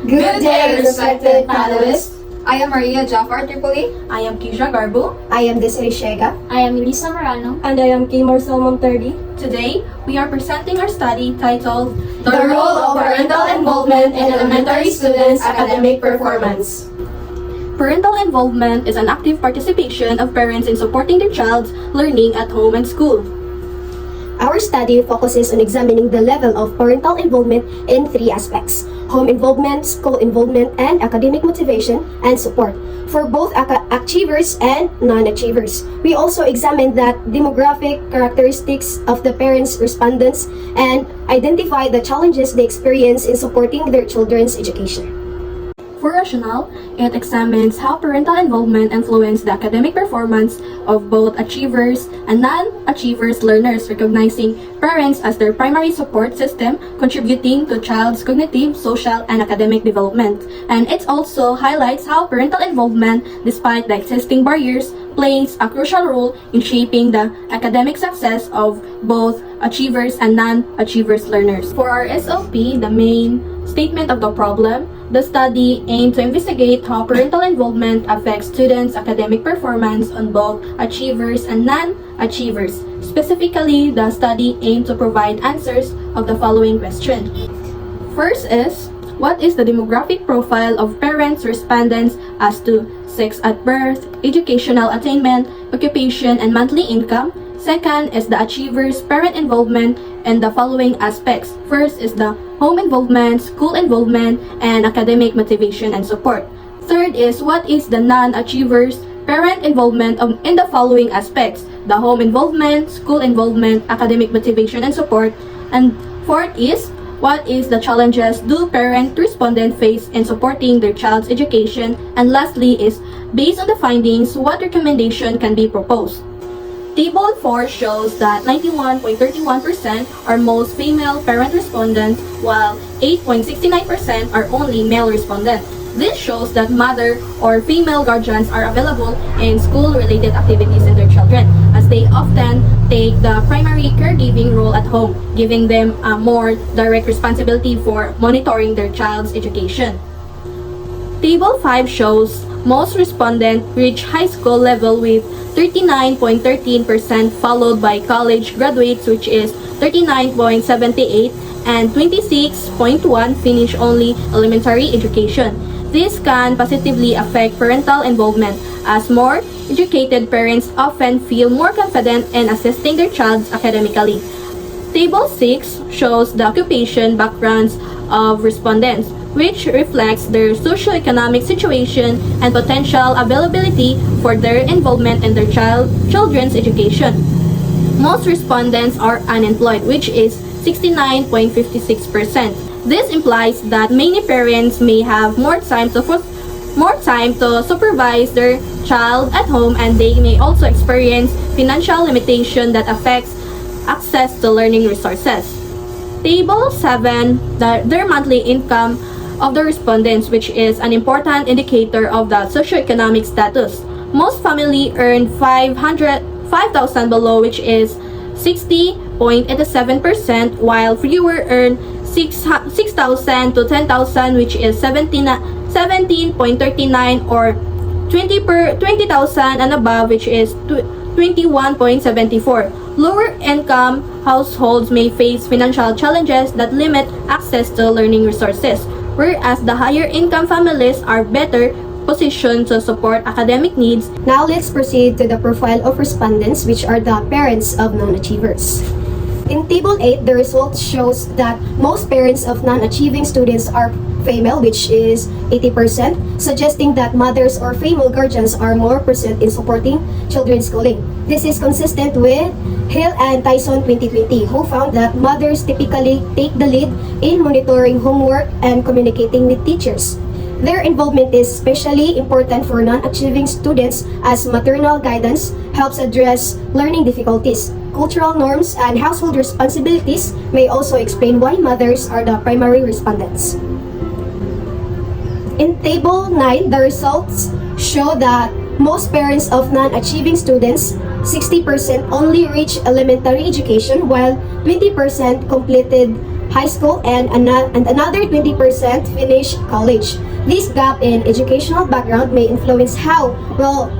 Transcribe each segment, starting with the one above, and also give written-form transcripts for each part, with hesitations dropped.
Good day, respected panelists. I am Maria Jafar Tripoli. I am Kisha Garbo. I am Desiree Shega. I am Elisa Marano. And I am K. Marcel Monterdi. Today, we are presenting our study titled The Role of Parental Involvement in Elementary Students' Academic Performance. Parental involvement is an active participation of parents in supporting their child's learning at home and school. Our study focuses on examining the level of parental involvement in three aspects: home involvement, school involvement, and academic motivation and support for both achievers and non-achievers. We also examine the demographic characteristics of the parents' respondents and identify the challenges they experience in supporting their children's education. For rationale, it examines how parental involvement influences the academic performance of both achievers and non-achievers learners, recognizing parents as their primary support system, contributing to child's cognitive, social, and academic development. And it also highlights how parental involvement, despite the existing barriers, plays a crucial role in shaping the academic success of both achievers and non-achievers learners. For our SOP, the main statement of the problem, the study aimed to investigate how parental involvement affects students' academic performance on both achievers and non-achievers. Specifically, the study aimed to provide answers of the following question. First is, what is the demographic profile of parents' respondents as to sex at birth, educational attainment, occupation, and monthly income? Second is the achievers' parent involvement in the following aspects. First is the home involvement, school involvement, and academic motivation and support. Third is what is the non-achievers' parent involvement in the following aspects: the home involvement, school involvement, academic motivation and support. And fourth is what is the challenges do parent respondent face in supporting their child's education? And lastly is, based on the findings, what recommendation can be proposed? Table 4 shows that 91.31% are most female parent respondents, while 8.69% are only male respondents. This shows that mother or female guardians are available in school-related activities in their children, as they often take the primary caregiving role at home, giving them a more direct responsibility for monitoring their child's education. Table 5 shows most respondents reach high school level with 39.13%, followed by college graduates, which is 39.78%, and 26.1% finish only elementary education. This can positively affect parental involvement, as more educated parents often feel more confident in assisting their child academically. Table 6 shows the occupation backgrounds of respondents, which reflects their socioeconomic situation and potential availability for their involvement in their children's education. Most respondents are unemployed, which is 69.56%. This implies that many parents may have more time to supervise their child at home, and they may also experience financial limitation that affects access to learning resources. Table 7, their monthly income of the respondents, which is an important indicator of the socioeconomic status. Most family earn 5,000 below, which is 60.87%, while fewer earn 6,000 to 10,000, which is 17.39%, or 20,000 and above, which is 21.74%. Lower income households may face financial challenges that limit access to learning resources, whereas the higher income families are better positioned to support academic needs. Now let's proceed to the profile of respondents, which are the parents of non-achievers. In Table 8, the result shows that most parents of non-achieving students are female, which is 80%, suggesting that mothers or female guardians are more present in supporting children's schooling. This is consistent with Hill and Tyson 2020, who found that mothers typically take the lead in monitoring homework and communicating with teachers. Their involvement is especially important for non-achieving students, as maternal guidance helps address learning difficulties. Cultural norms and household responsibilities may also explain why mothers are the primary respondents. In Table 9, the results show that most parents of non-achieving students, 60%, only reach elementary education, while 20% completed high school and another 20% finish college. This gap in educational background may influence how well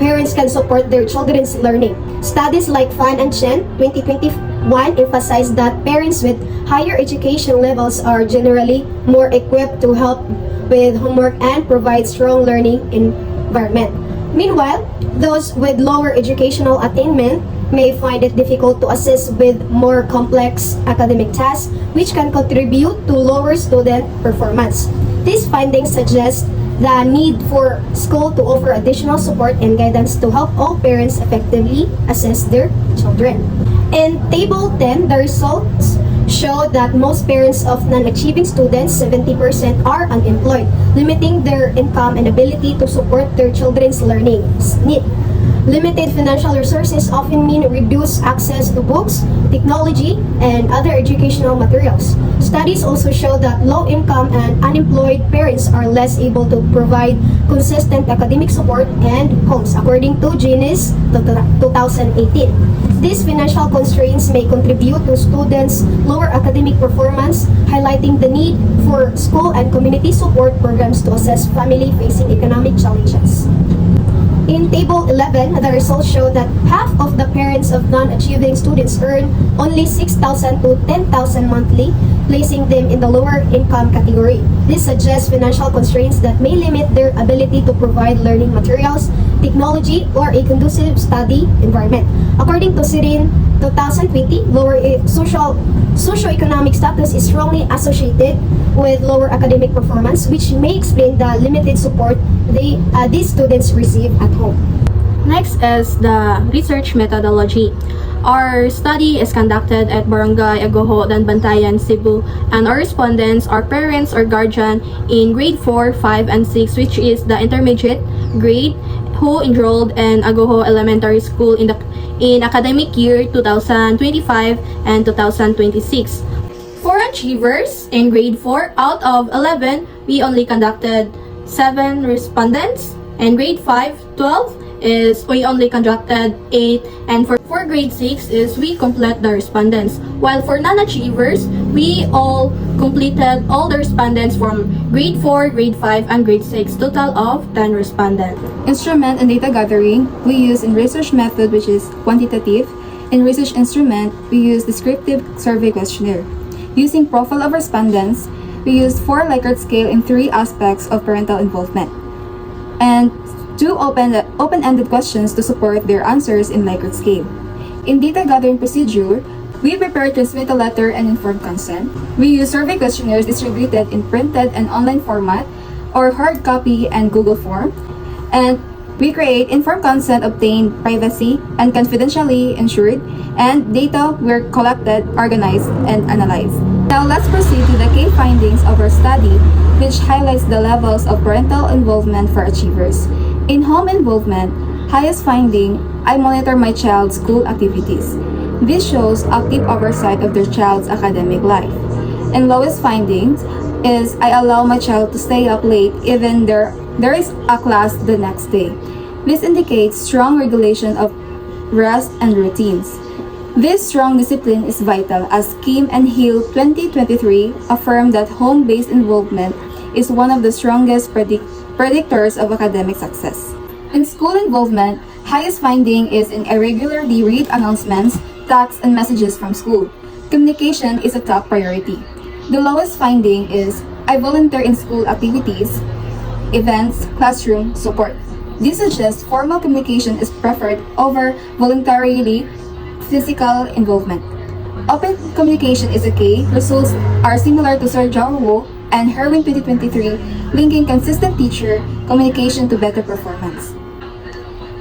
parents can support their children's learning. Studies like Fan and Chen 2021 emphasize that parents with higher education levels are generally more equipped to help with homework and provide strong learning environment. Meanwhile, those with lower educational attainment may find it difficult to assist with more complex academic tasks, which can contribute to lower student performance. These findings suggest the need for school to offer additional support and guidance to help all parents effectively assess their children. In Table 10, the results show that most parents of non-achieving students, 70%, are unemployed, limiting their income and ability to support their children's learning need. Limited financial resources often mean reduced access to books, technology, and other educational materials. Studies also show that low-income and unemployed parents are less able to provide consistent academic support and homes, according to Genius 2018. These financial constraints may contribute to students' lower academic performance, highlighting the need for school and community support programs to assess family facing economic challenges. In Table 11, the results show that half of the parents of non-achieving students earn only 6,000 to 10,000 monthly, placing them in the lower income category. This suggests financial constraints that may limit their ability to provide learning materials, technology, or a conducive study environment. According to Sirin 2020, lower socioeconomic status is strongly associated with lower academic performance, which may explain the limited support these students receive at home. Next is the research methodology. Our study is conducted at Barangay Agoho, Bantayan, Cebu, and our respondents are parents or guardian in grade 4, 5, and 6, which is the intermediate grade, who enrolled in Agoho Elementary School in academic year 2025 and 2026. For achievers in grade 4 out of 11, we only conducted 7 respondents, and grade 5, 12 is we only conducted 8, and for grade 6 is we complete the respondents. While for non-achievers, we all completed all the respondents from grade 4, grade 5, and grade 6, total of 10 respondents. Instrument and data gathering, we use in research method which is quantitative. In research instrument, we use descriptive survey questionnaire. Using profile of respondents, we used 4 Likert scale in 3 aspects of parental involvement, and 2 open-ended questions to support their answers in Likert scale. In data gathering procedure, we prepare transmit a letter and informed consent. We use survey questionnaires distributed in printed and online format or hard copy and Google form. And we create informed consent obtained privacy and confidentially ensured, and data were collected, organized, and analyzed. Now let's proceed to the key findings of our study, which highlights the levels of parental involvement for achievers. In home involvement, highest finding, I monitor my child's school activities. This shows active oversight of their child's academic life. And lowest findings is I allow my child to stay up late even there is a class the next day. This indicates strong regulation of rest and routines. This strong discipline is vital, as Kim and Hill 2023 affirmed that home-based involvement is one of the strongest predictors of academic success. In school involvement, highest finding is in irregularly read announcements, texts, and messages from school. Communication is a top priority. The lowest finding is I volunteer in school activities, events, classroom support. This suggests formal communication is preferred over voluntarily physical involvement. Open communication is okay. Results are similar to Sir John Wu and Herwin 2023, linking consistent teacher communication to better performance.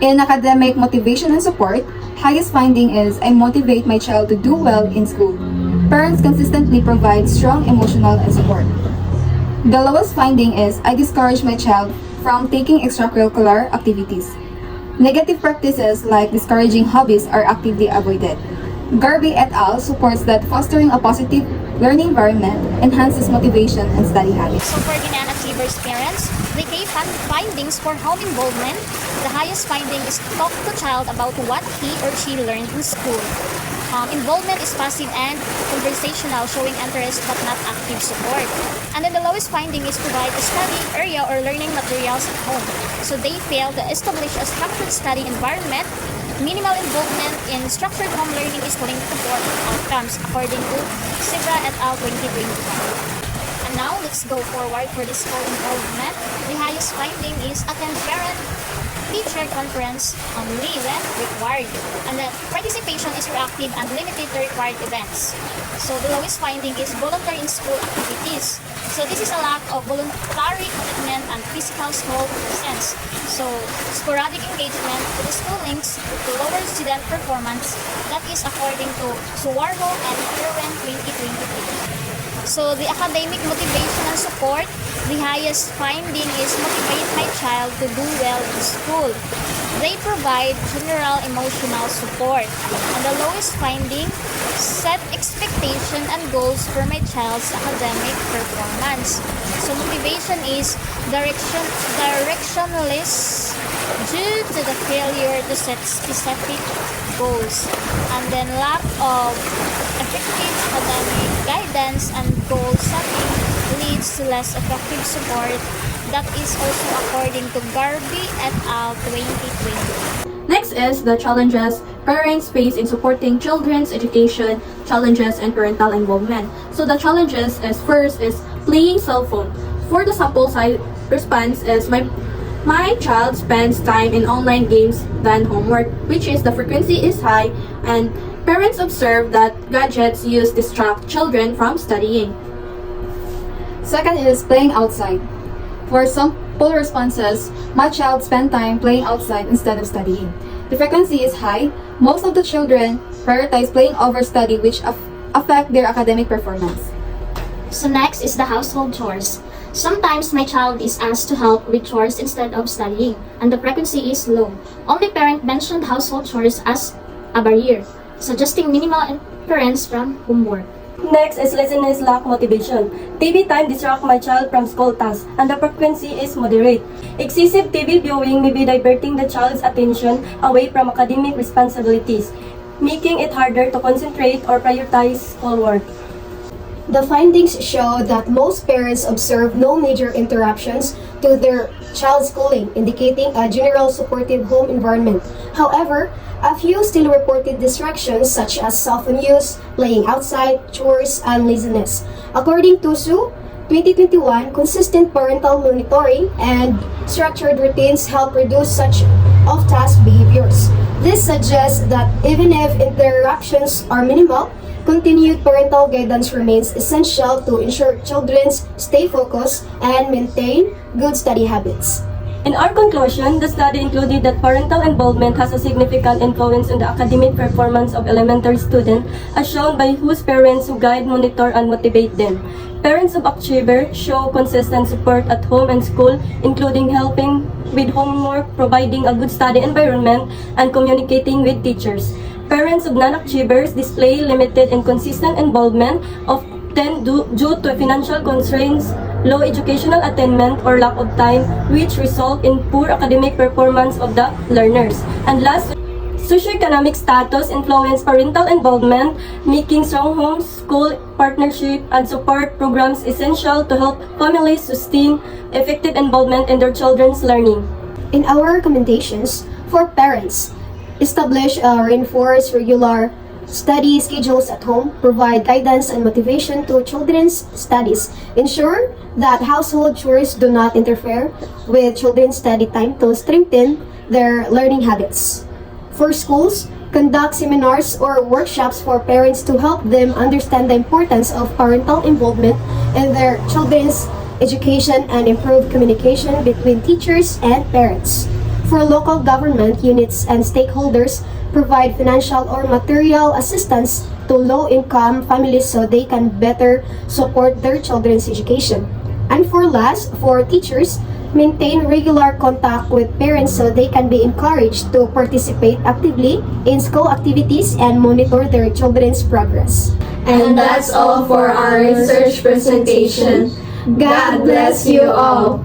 In academic motivation and support, highest finding is I motivate my child to do well in school. Parents consistently provide strong emotional and support. The lowest finding is I discourage my child from taking extracurricular activities. Negative practices like discouraging hobbies are actively avoided. Garvey et al. Supports that fostering a positive learning environment enhances motivation and study habits. So for the non-achievers parents, the key findings for home involvement, the highest finding is talk to child about what he or she learned in school. Involvement is passive and conversational, showing interest but not active support. And then the lowest finding is provide a study area or learning materials at home. So they fail to establish a structured study environment. Minimal involvement in structured home learning is linked to poor outcomes, according to Sibra et al. 2021. And now, let's go forward for the school involvement. The highest finding is attend parent-teacher conference only when required. And the participation is reactive and limited to required events. So the lowest finding is voluntary in school activities. So this is a lack of voluntary commitment and physical school presence. So sporadic engagement with the school links to lower student performance. That is according to Suwargo and Irwin 2023. So the academic motivation and support, the highest finding is motivate my child to do well in school. They provide general emotional support. And the lowest finding, set expectation and goals for my child's academic performance. So motivation is directionless due to the failure to set specific goals. And then lack of effective academic guidance and goal setting leads to less effective support. That is also according to Garvey et al. 2020. Next is the challenges parents face in supporting children's education, challenges and parental involvement. So the challenges is first is playing cell phone. For the sample size response is my child spends time in online games than homework, which is the frequency is high, and parents observe that gadgets used distract children from studying. Second is playing outside. For sample responses, my child spent time playing outside instead of studying. The frequency is high. Most of the children prioritize playing over study, which affect their academic performance. So next is the household chores. Sometimes my child is asked to help with chores instead of studying, and the frequency is low. Only parent mentioned household chores as a barrier, suggesting minimal interference from homework. Next is laziness lack motivation. TV time distract my child from school tasks and the frequency is moderate. Excessive TV viewing may be diverting the child's attention away from academic responsibilities, making it harder to concentrate or prioritize schoolwork. The findings show that most parents observe no major interruptions to their child's schooling, indicating a general supportive home environment. However, a few still reported distractions such as cell phone use, playing outside, chores, and laziness. According to SU 2021, consistent parental monitoring and structured routines help reduce such off-task behaviors. This suggests that even if interruptions are minimal, continued parental guidance remains essential to ensure children stay focused and maintain good study habits. In our conclusion, the study included that parental involvement has a significant influence on the academic performance of elementary students, as shown by whose parents who guide, monitor, and motivate them. Parents of achievers show consistent support at home and school, including helping with homework, providing a good study environment, and communicating with teachers. Parents of non-achievers display limited and consistent involvement, often due to financial constraints, low educational attainment, or lack of time, which result in poor academic performance of the learners. And last, socioeconomic status influence parental involvement, making strong homes, school partnership, and support programs essential to help families sustain effective involvement in their children's learning. In our recommendations for parents, establish reinforce regular study schedules at home, provide guidance and motivation to children's studies, ensure that household chores do not interfere with children's study time to strengthen their learning habits. For schools, conduct seminars or workshops for parents to help them understand the importance of parental involvement in their children's education and improve communication between teachers and parents. For local government units and stakeholders, provide financial or material assistance to low-income families so they can better support their children's education. And for teachers, maintain regular contact with parents so they can be encouraged to participate actively in school activities and monitor their children's progress. And that's all for our research presentation. God bless you all.